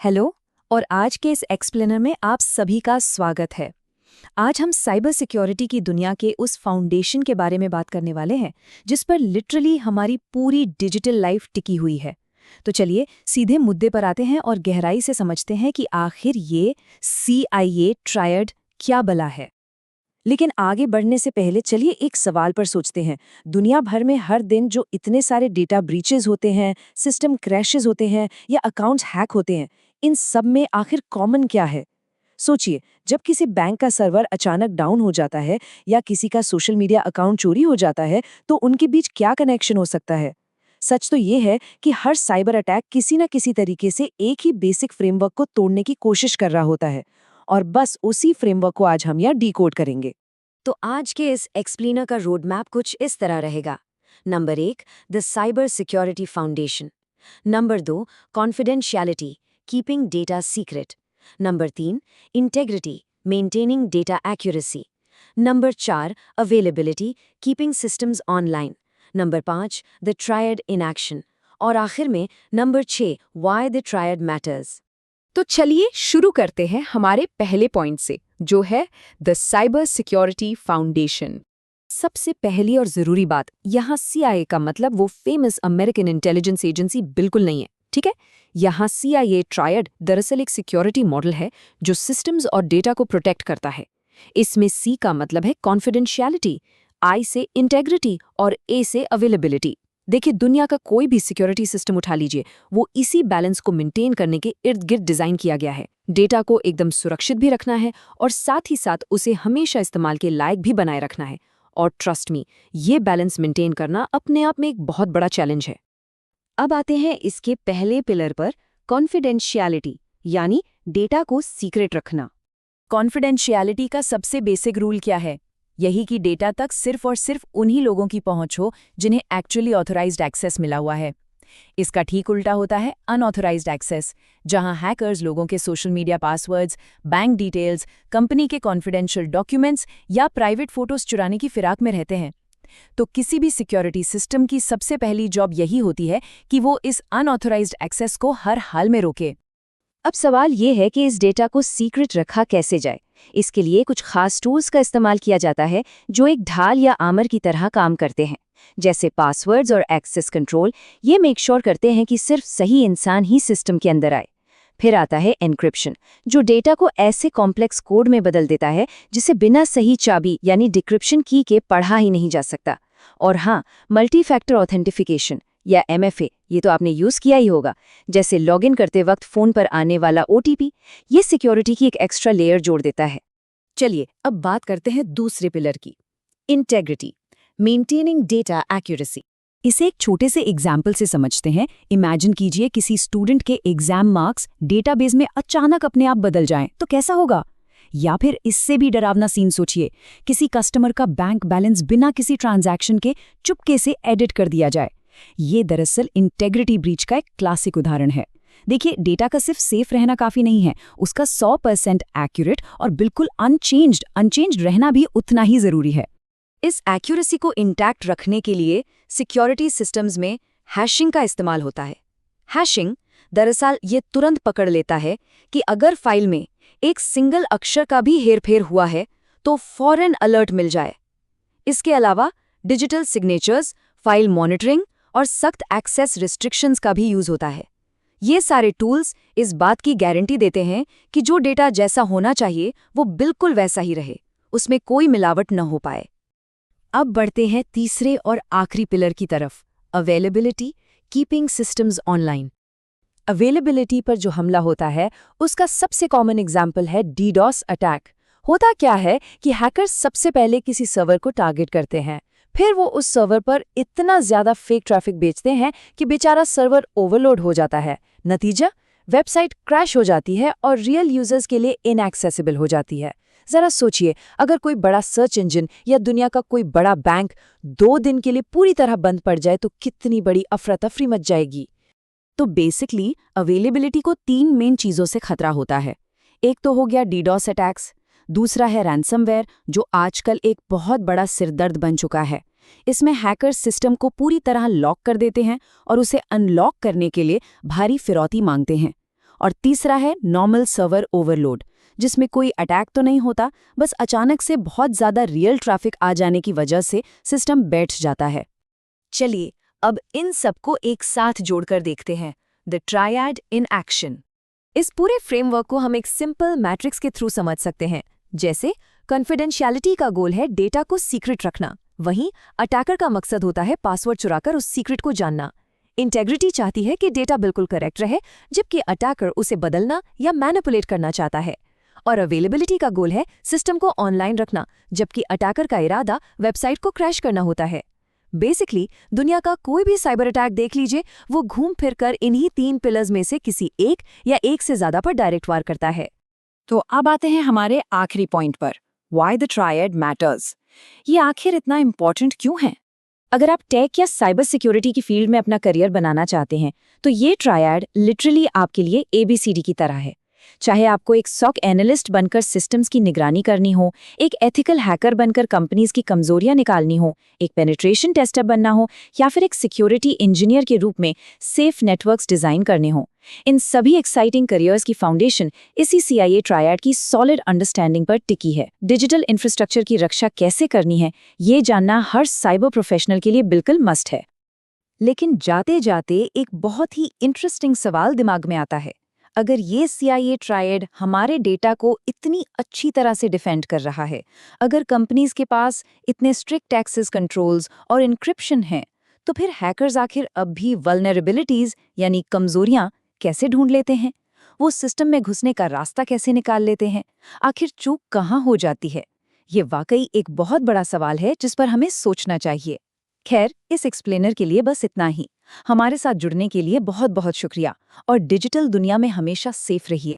Hello और आज के इस एक्सप्लेनर में आप सभी का स्वागत है। आज हम साइबर सिक्योरिटी की दुनिया के उस फाउंडेशन के बारे में बात करने वाले हैं जिस पर लिटरली हमारी पूरी डिजिटल लाइफ टिकी हुई है। तो चलिए सीधे मुद्दे पर आते हैं और गहराई से समझते हैं कि आखिर ये CIA ट्रायड क्या बला है। लेकिन आगे बढ़ने से पहले चलिए एक सवाल पर सोचते हैं। दुनिया भर में हर दिन जो इतने सारे डेटा ब्रीचेस होते हैं, सिस्टम क्रैशेस होते हैं या अकाउंट्स हैक होते हैं, इन सब में आखिर कॉमन क्या है? सोचिए, जब किसी बैंक का सर्वर अचानक डाउन हो जाता है या किसी का सोशल मीडिया अकाउंट चोरी हो जाता है, तो उनके बीच क्या कनेक्शन हो सकता है? सच तो ये है कि हर साइबर अटैक किसी न किसी तरीके से एक ही बेसिक फ्रेमवर्क को तोड़ने की कोशिश कर रहा होता है, और बस उसी फ्रेमवर्क को आज हम यहाँ डीकोड करेंगे। तो आज के इस एक्सप्लेनर का रोड मैप कुछ इस तरह रहेगा। Number 1, the cyber security foundation. Number 2, confidentiality, keeping data secret. Number 3, integrity, maintaining data accuracy. Number 4, availability, keeping systems online. Number 5, the triad in action. और आखिर में number 6, why the triad matters. तो चलिए शुरू करते हैं हमारे पहले पॉइंट से, जो है द साइबर सिक्योरिटी फाउंडेशन। सबसे पहली और जरूरी बात, यहाँ CIA का मतलब वो फेमस अमेरिकन इंटेलिजेंस एजेंसी बिल्कुल नहीं है, ठीक है? यहाँ CIA ट्रायड दरअसल एक सिक्योरिटी मॉडल है जो सिस्टम्स और डेटा को प्रोटेक्ट करता है। इसमें C का मतलब है कॉन्फिडेंशियलिटी, I से इंटेग्रिटी और A से अवेलेबिलिटी। देखिए, दुनिया का कोई भी सिक्योरिटी सिस्टम उठा लीजिए, वो इसी बैलेंस को मेंटेन करने के इर्द गिर्द डिजाइन किया गया है। डेटा को एकदम सुरक्षित भी रखना है और साथ ही साथ उसे हमेशा इस्तेमाल के लायक भी बनाए रखना है। और ट्रस्ट मी, ये बैलेंस मेंटेन करना अपने आप में एक बहुत बड़ा चैलेंज है। अब आते हैं इसके पहले पिलर पर, कॉन्फिडेंशियलिटी, यानी डेटा को सीक्रेट रखना। कॉन्फिडेंशियलिटी का सबसे बेसिक रूल क्या है? यही कि डेटा तक सिर्फ और सिर्फ उन्हीं लोगों की पहुंच हो जिन्हें एक्चुअली ऑथराइज्ड एक्सेस मिला हुआ है। इसका ठीक उल्टा होता है अनऑथराइज्ड एक्सेस, जहां हैकर्स लोगों के social media passwords, bank details, company के कॉन्फिडेंशियल डॉक्यूमेंट्स या प्राइवेट फोटोज चुराने की फिराक में रहते हैं। तो किसी भी सिक्योरिटी सिस्टम की सबसे पहली जॉब यही होती है कि वो इस अनऑथराइज्ड एक्सेस को हर हाल में रोके। अब सवाल ये है कि इस डेटा को सीक्रेट रखा कैसे जाए। इसके लिए कुछ खास टूल्स का इस्तेमाल किया जाता है जो एक ढाल या आमर की तरह काम करते हैं। जैसे पासवर्ड्स और एक्सेस कंट्रोल, ये मेक श्योर करते हैं कि सिर्फ सही इंसान ही सिस्टम के अंदर आए। फिर आता है एन्क्रिप्शन, जो डेटा को ऐसे कॉम्प्लेक्स कोड में बदल देता है जिसे बिना सही चाबी यानी डिक्रिप्शन की के पढ़ा ही नहीं जा सकता। और हाँ, मल्टी फैक्टर ऑथेंटिफिकेशन या MFA, ये तो आपने यूज किया ही होगा। जैसे लॉगिन करते वक्त फोन पर आने वाला OTP, ये सिक्योरिटी की एक एक्स्ट्रा लेयर जोड़ देता है। चलिए अब बात करते हैं दूसरे पिलर की, इंटेग्रिटी, मेंटेनिंग डेटा एक्यूरेसी। इसे एक छोटे से एग्जाम्पल से समझते हैं। इमेजिन कीजिए किसी स्टूडेंट के एग्जाम मार्क्स डेटाबेस में अचानक अपने आप बदल जाएं, तो कैसा होगा? या फिर इससे भी डरावना सीन सोचिए, किसी कस्टमर का बैंक बैलेंस बिना किसी ट्रांजैक्शन के चुपके से एडिट कर दिया जाए। ये दरअसल इंटेग्रिटी ब्रीच का एक क्लासिक उदाहरण है। देखिए, डेटा का सिर्फ सेफ रहना काफी नहीं है, उसका 100% एक्यूरेट और बिल्कुल अनचेंज्ड रहना भी उतना ही जरूरी है। इस एक्यूरेसी को इंटैक्ट रखने के लिए सिक्योरिटी सिस्टम्स में हैशिंग का इस्तेमाल होता है। हैशिंग दरअसल ये तुरंत पकड़ लेता है कि अगर फाइल में एक सिंगल अक्षर का भी हेरफेर हुआ है तो फौरन अलर्ट मिल जाए। इसके अलावा डिजिटल सिग्नेचर्स, फाइल मॉनिटरिंग और सख्त एक्सेस रिस्ट्रिक्शंस का भी यूज होता है। ये सारे टूल्स इस बात की गारंटी देते हैं कि जो डेटा जैसा होना चाहिए वो बिल्कुल वैसा ही रहे, उसमें कोई मिलावट न हो पाए। अब बढ़ते हैं तीसरे और आखिरी पिलर की तरफ, availability, keeping systems online. Availability पर जो हमला होता है उसका सबसे कॉमन एग्जाम्पल है DDoS अटैक। होता क्या है कि हैकर्स सबसे पहले किसी सर्वर को टारगेट करते हैं, फिर वो उस सर्वर पर इतना ज्यादा फेक ट्रैफिक बेचते हैं कि बेचारा सर्वर ओवरलोड हो जाता है। नतीजा, वेबसाइट क्रैश हो जाती है और रियल यूजर्स के लिए इनएक्सेसिबल हो जाती है। जरा सोचिए, अगर कोई बड़ा सर्च इंजन या दुनिया का कोई बड़ा बैंक 2 दिन के लिए पूरी तरह बंद पड़ जाए तो कितनी बड़ी अफरा तफरी मच जाएगी। तो बेसिकली अवेलेबिलिटी को 3 मेन चीजों से खतरा होता है। एक तो हो गया DDoS अटैक्स, दूसरा है रैंसमवेयर, जो आजकल एक बहुत बड़ा सिरदर्द बन चुका है। इसमें हैकर्स सिस्टम को पूरी तरह लॉक कर देते हैं और उसे अनलॉक करने के लिए भारी फिरौती मांगते हैं। और तीसरा है नॉर्मल सर्वर ओवरलोड, जिसमें कोई अटैक तो नहीं होता, बस अचानक से बहुत ज़्यादा रियल ट्रैफिक आ जाने की वजह से सिस्टम बैठ जाता है। चलिए अब इन सबको एक साथ जोड़कर देखते हैं, द ट्रायड इन एक्शन। इस पूरे फ्रेमवर्क को हम एक सिंपल मैट्रिक्स के थ्रू समझ सकते हैं। जैसे कॉन्फिडेंशियलिटी का गोल है डेटा को सीक्रेट रखना, वहीं अटैकर का मकसद होता है पासवर्ड चुराकर उस सीक्रेट को जानना। इंटेग्रिटी चाहती है कि डेटा बिल्कुल करेक्ट रहे, जबकि अटैकर उसे बदलना या मैनिपुलेट करना चाहता है। और अवेलेबिलिटी का गोल है सिस्टम को ऑनलाइन रखना, जबकि अटैकर का इरादा वेबसाइट को क्रैश करना होता है। बेसिकली दुनिया का कोई भी साइबर अटैक देख लीजिए, वो घूम फिर कर इन्हीं 3 पिलर्स में से किसी एक या एक से ज्यादा पर डायरेक्ट वार करता है। तो अब आते हैं हमारे आखिरी पॉइंट पर, व्हाई द ट्रायड मैटर्स। ये आखिर इतना इम्पोर्टेंट क्यों है? अगर आप टेक या साइबर सिक्योरिटी की फील्ड में अपना करियर बनाना चाहते हैं, तो ये ट्रायड लिटरली आपके लिए ABCD की तरह है। चाहे आपको एक SOC एनालिस्ट बनकर सिस्टम्स की निगरानी करनी हो, एक एथिकल हैकर बनकर कंपनीज की कमजोरियां निकालनी हो, एक पेनिट्रेशन टेस्टर बनना हो, या फिर एक सिक्योरिटी इंजीनियर के रूप में सेफ नेटवर्क्स डिजाइन करने हो, इन सभी एक्साइटिंग करियर्स की फाउंडेशन इसी CIA ट्रायड की सॉलिड अंडरस्टैंडिंग पर टिकी है। डिजिटल इंफ्रास्ट्रक्चर की रक्षा कैसे करनी है, ये जानना हर साइबर प्रोफेशनल के लिए बिल्कुल मस्ट है। लेकिन जाते जाते एक बहुत ही इंटरेस्टिंग सवाल दिमाग में आता है। अगर ये CIA ट्रायड हमारे डेटा को इतनी अच्छी तरह से डिफेंड कर रहा है, अगर कंपनीज के पास इतने स्ट्रिक्ट एक्सेस कंट्रोल्स और इंक्रिप्शन हैं, तो फिर हैकर्स आखिर अब भी वल्नरेबिलिटीज यानी कमजोरियां कैसे ढूंढ लेते हैं? वो सिस्टम में घुसने का रास्ता कैसे निकाल लेते हैं? आखिर चूक कहाँ हो जाती है? ये वाकई एक बहुत बड़ा सवाल है जिस पर हमें सोचना चाहिए। खैर, इस एक्सप्लेनर के लिए बस इतना ही। हमारे साथ जुड़ने के लिए बहुत बहुत शुक्रिया और डिजिटल दुनिया में हमेशा सेफ रहिए।